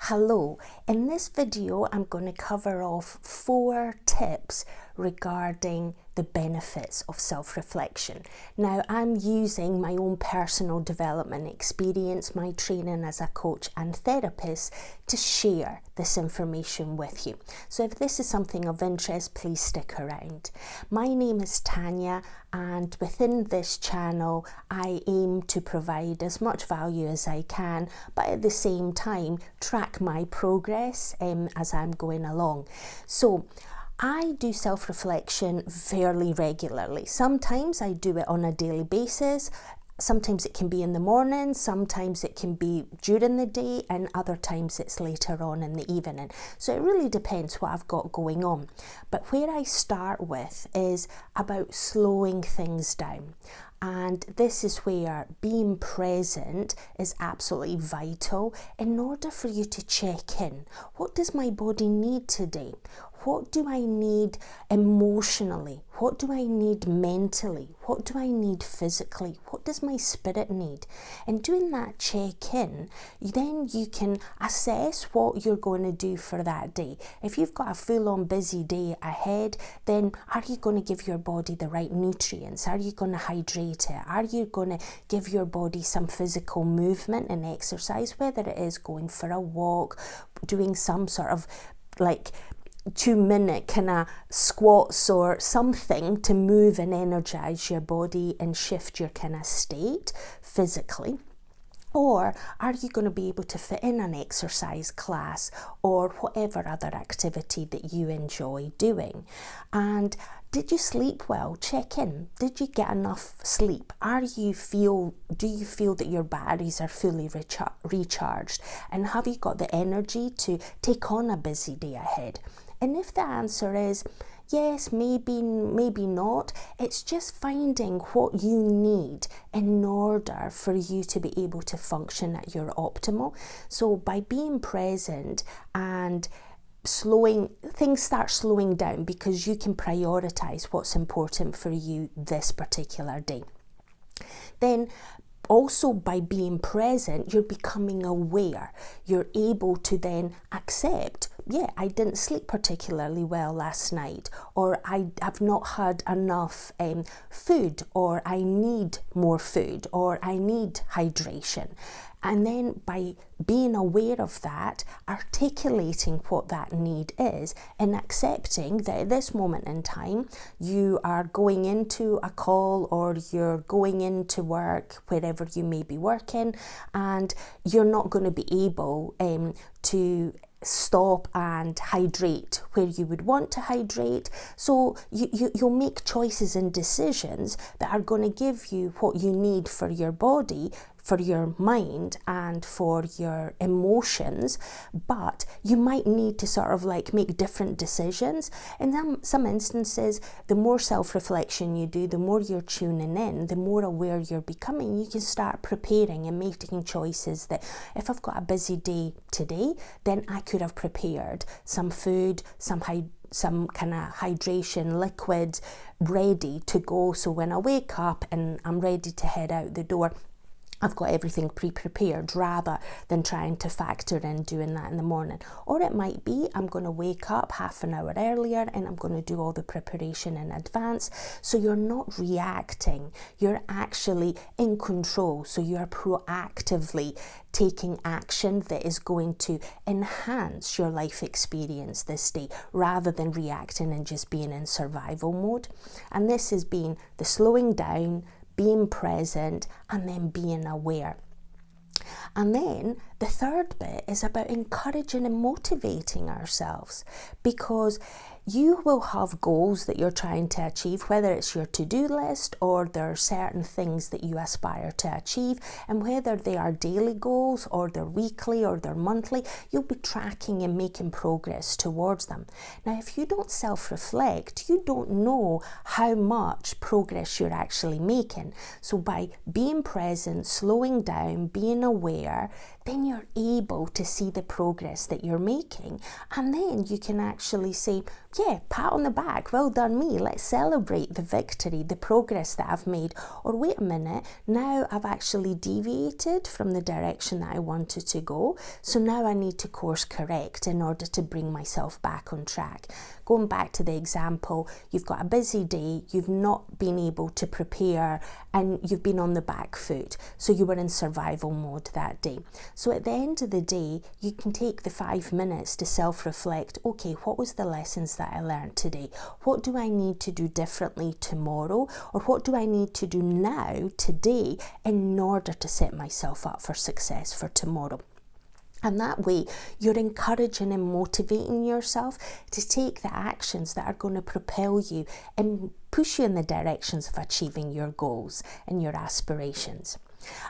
Hello, in this video I'm going to cover off 4 tips regarding the benefits of self-reflection. Now, I'm using my own personal development experience, my training as a coach and therapist, to share this information with you. So if this is something of interest, please stick around. My name is Tanya, and within this channel I aim to provide as much value as I can, but at the same time track my progress as I'm going along. So I do self-reflection fairly regularly. Sometimes I do it on a daily basis. Sometimes it can be in the morning, sometimes it can be during the day, and other times it's later on in the evening. So it really depends what I've got going on. But where I start with is about slowing things down. And this is where being present is absolutely vital in order for you to check in. What does my body need today? What do I need emotionally? What do I need mentally? What do I need physically? What does my spirit need? And doing that check-in, then you can assess what you're going to do for that day. If you've got a full-on busy day ahead, then are you going to give your body the right nutrients? Are you going to hydrate it? Are you going to give your body some physical movement and exercise, whether it is going for a walk, doing some sort of like 2-minute kind of squats or something to move and energize your body and shift your kind of state physically? Or are you going to be able to fit in an exercise class or whatever other activity that you enjoy doing? And did you sleep well? Check in. Did you get enough sleep? Do you feel that your batteries are fully recharged? And have you got the energy to take on a busy day ahead? And if the answer is yes, maybe not, it's just finding what you need in order for you to be able to function at your optimal. So by being present and things start slowing down, because you can prioritize what's important for you this particular day. Then also by being present, you're becoming aware. You're able to then accept, yeah, I didn't sleep particularly well last night, or I have not had enough food, or I need more food, or I need hydration. And then by being aware of that, articulating what that need is, and accepting that at this moment in time, you are going into a call or you're going into work, wherever you may be working, and you're not going to be able to stop and hydrate where you would want to hydrate. So you'll make choices and decisions that are going to give you what you need for your body, for your mind, and for your emotions, but you might need to sort of like make different decisions. In some instances, the more self-reflection you do, the more you're tuning in, the more aware you're becoming, you can start preparing and making choices that if I've got a busy day today, then I could have prepared some food, some kind of hydration liquids ready to go. So when I wake up and I'm ready to head out the door, I've got everything pre-prepared, rather than trying to factor in doing that in the morning. Or it might be I'm going to wake up half an hour earlier and I'm going to do all the preparation in advance. So you're not reacting, you're actually in control. So you're proactively taking action that is going to enhance your life experience this day, rather than reacting and just being in survival mode. And this has been the slowing down, being present, and then being aware. And then the third bit is about encouraging and motivating ourselves, because you will have goals that you're trying to achieve, whether it's your to-do list or there are certain things that you aspire to achieve, and whether they are daily goals or they're weekly or they're monthly, you'll be tracking and making progress towards them. Now, if you don't self-reflect, you don't know how much progress you're actually making. So by being present, slowing down, being aware, then you're able to see the progress that you're making, and then you can actually say, yeah, pat on the back, well done me, let's celebrate the victory, the progress that I've made. Or wait a minute, now I've actually deviated from the direction that I wanted to go, so now I need to course correct in order to bring myself back on track. Going back to the example, you've got a busy day, you've not been able to prepare, and you've been on the back foot, so you were in survival mode that day. So at the end of the day, you can take the 5 minutes to self-reflect. Okay, what was the lessons that I learned today? What do I need to do differently tomorrow? Or what do I need to do now, today, in order to set myself up for success for tomorrow? And that way, you're encouraging and motivating yourself to take the actions that are going to propel you and push you in the directions of achieving your goals and your aspirations.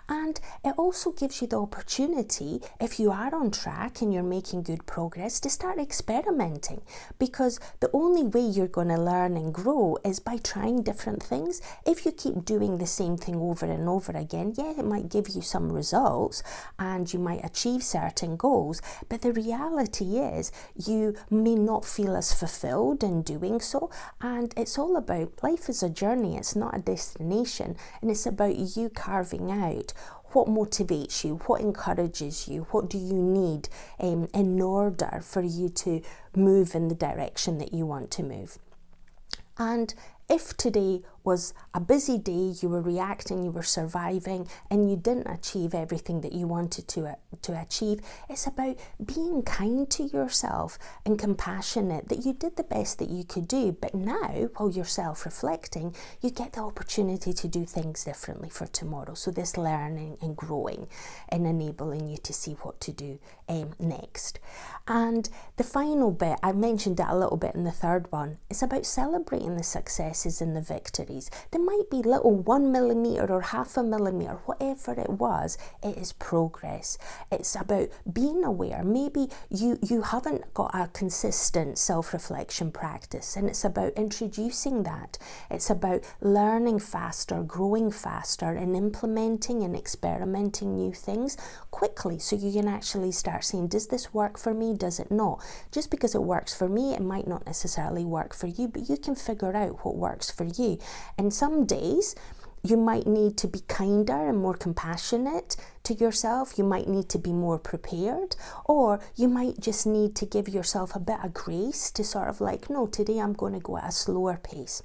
And it also gives you the opportunity, if you are on track and you're making good progress, to start experimenting, because the only way you're going to learn and grow is by trying different things. If you keep doing the same thing over and over again, yeah, it might give you some results and you might achieve certain goals, but the reality is you may not feel as fulfilled in doing so. And it's all about, life is a journey, it's not a destination, and it's about you carving out what motivates you, what encourages you, what do you need in order for you to move in the direction that you want to move. And if today was a busy day, you were reacting, you were surviving, and you didn't achieve everything that you wanted to achieve, it's about being kind to yourself and compassionate that you did the best that you could do. But now, while you're self-reflecting, you get the opportunity to do things differently for tomorrow. So this learning and growing and enabling you to see what to do next. And the final bit, I mentioned it a little bit in the third one, it's about celebrating the successes and the victories. They might be little 1 millimeter or 0.5 millimeter, whatever it was, it is progress. It's about being aware. Maybe you haven't got a consistent self-reflection practice, and it's about introducing that. It's about learning faster, growing faster, and implementing and experimenting new things quickly, so you can actually start saying, does this work for me? Does it not? Just because it works for me, it might not necessarily work for you, but you can figure out what works for you. And some days you might need to be kinder and more compassionate to yourself. You might need to be more prepared, or you might just need to give yourself a bit of grace to sort of like, no, today I'm going to go at a slower pace.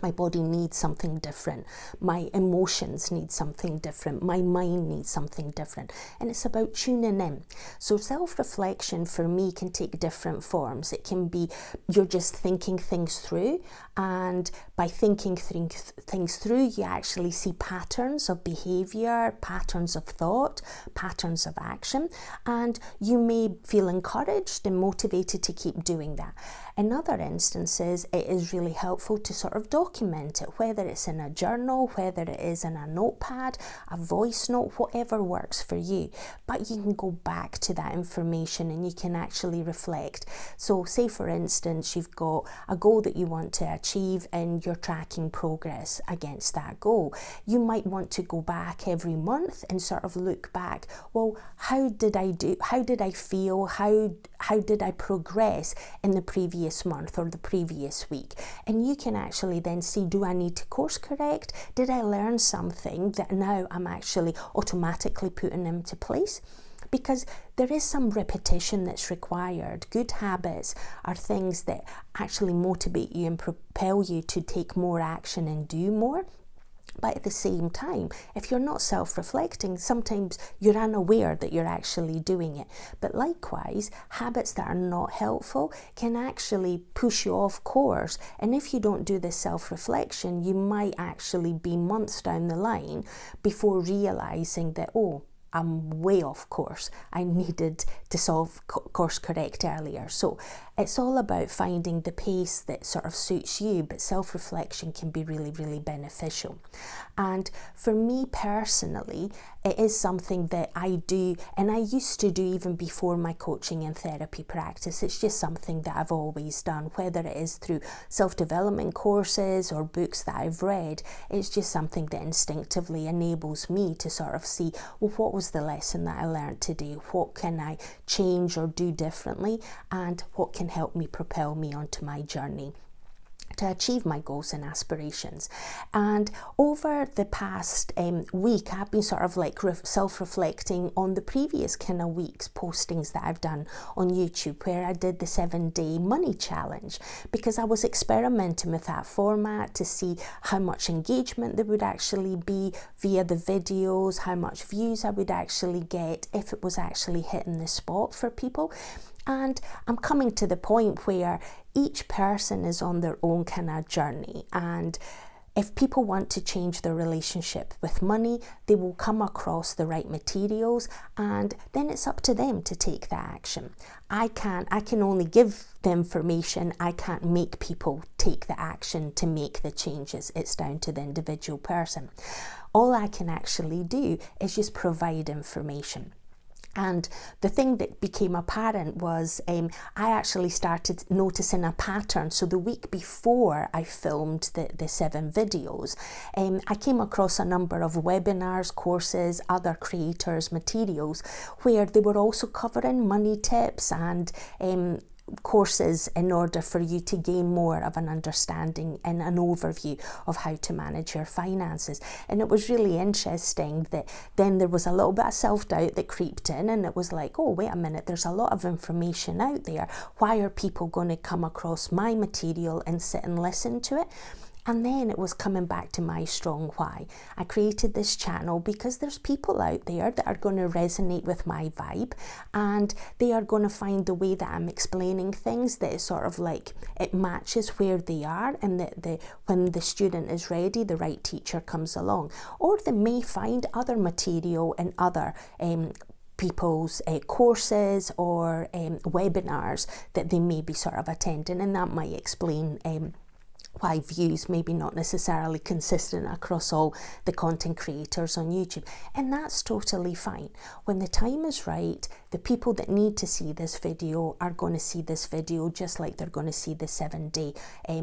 My body needs something different. My emotions need something different. My mind needs something different. And it's about tuning in. So self-reflection for me can take different forms. It can be you're just thinking things through, and by thinking things through, you actually see patterns of behavior, patterns of thought, patterns of action, and you may feel encouraged and motivated to keep doing that. In other instances, it is really helpful to sort of document it, whether it's in a journal, whether it is in a notepad, a voice note, whatever works for you. But you can go back to that information and you can actually reflect. So say for instance, you've got a goal that you want to achieve and you're tracking progress against that goal. You might want to go back every month and sort of look back. Well, how did I do? How did I feel? How did I progress in the previous month or the previous week? And you can actually then see, do I need to course correct? Did I learn something that now I'm actually automatically putting into place? Because there is some repetition that's required. Good habits are things that actually motivate you and propel you to take more action and do more. But at the same time, if you're not self-reflecting, sometimes you're unaware that you're actually doing it. But likewise, habits that are not helpful can actually push you off course. And if you don't do this self-reflection, you might actually be months down the line before realizing that, oh, I'm way off course. I needed to course correct earlier. So it's all about finding the pace that sort of suits you, but self-reflection can be really, really beneficial. And for me personally, it is something that I do, and I used to do even before my coaching and therapy practice. It's just something that I've always done, whether it is through self-development courses or books that I've read. It's just something that instinctively enables me to sort of see, well, what was the lesson that I learned today? What can I change or do differently? And what can can help me propel me onto my journey to achieve my goals and aspirations. And over the past week, I've been sort of like self-reflecting on the previous kind of week's postings that I've done on YouTube, where I did the 7-day money challenge, because I was experimenting with that format to see how much engagement there would actually be via the videos, how much views I would actually get, if it was actually hitting the spot for people. And I'm coming to the point where each person is on their own kind of journey, and if people want to change their relationship with money, they will come across the right materials, and then it's up to them to take the action. I can only give the information. I can't make people take the action to make the changes. It's down to the individual person. All I can actually do is just provide information. And the thing that became apparent was I actually started noticing a pattern. So the week before I filmed the 7 videos, I came across a number of webinars, courses, other creators' materials, where they were also covering money tips and courses in order for you to gain more of an understanding and an overview of how to manage your finances. And it was really interesting that then there was a little bit of self-doubt that creeped in, and it was like, oh, wait a minute, there's a lot of information out there. Why are people going to come across my material and sit and listen to it? And then it was coming back to my strong why. I created this channel because there's people out there that are going to resonate with my vibe, and they are going to find the way that I'm explaining things that is sort of like it matches where they are, and that when the student is ready, the right teacher comes along. Or they may find other material in other people's courses or webinars that they may be sort of attending, and that might explain why views may be not necessarily consistent across all the content creators on YouTube. And that's totally fine. When the time is right, the people that need to see this video are going to see this video, just like they're going to see the 7-day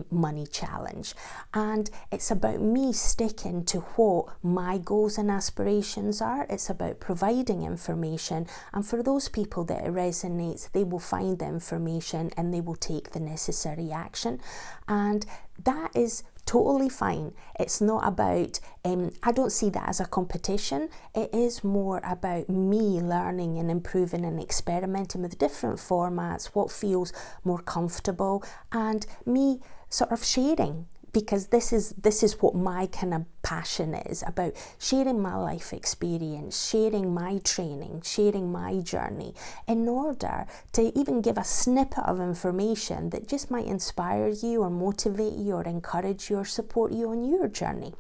money challenge. And it's about me sticking to what my goals and aspirations are. It's about providing information, and for those people that it resonates, they will find the information and they will take the necessary action. And that is totally fine. It's not about, I don't see that as a competition. It is more about me learning and improving and experimenting with different formats, what feels more comfortable, and me sort of sharing, because this is what my kind of passion is about, sharing my life experience, sharing my training, sharing my journey, in order to even give a snippet of information that just might inspire you or motivate you or encourage you or support you on your journey.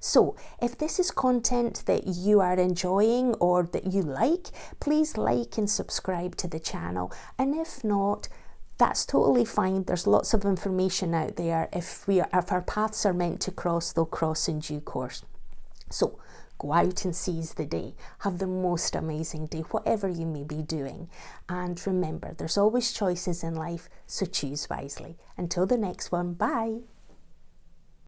So if this is content that you are enjoying or that you like, please like and subscribe to the channel. And if not, that's totally fine. There's lots of information out there. If our paths are meant to cross, they'll cross in due course. So go out and seize the day. Have the most amazing day, whatever you may be doing. And remember, there's always choices in life, so choose wisely. Until the next one, bye.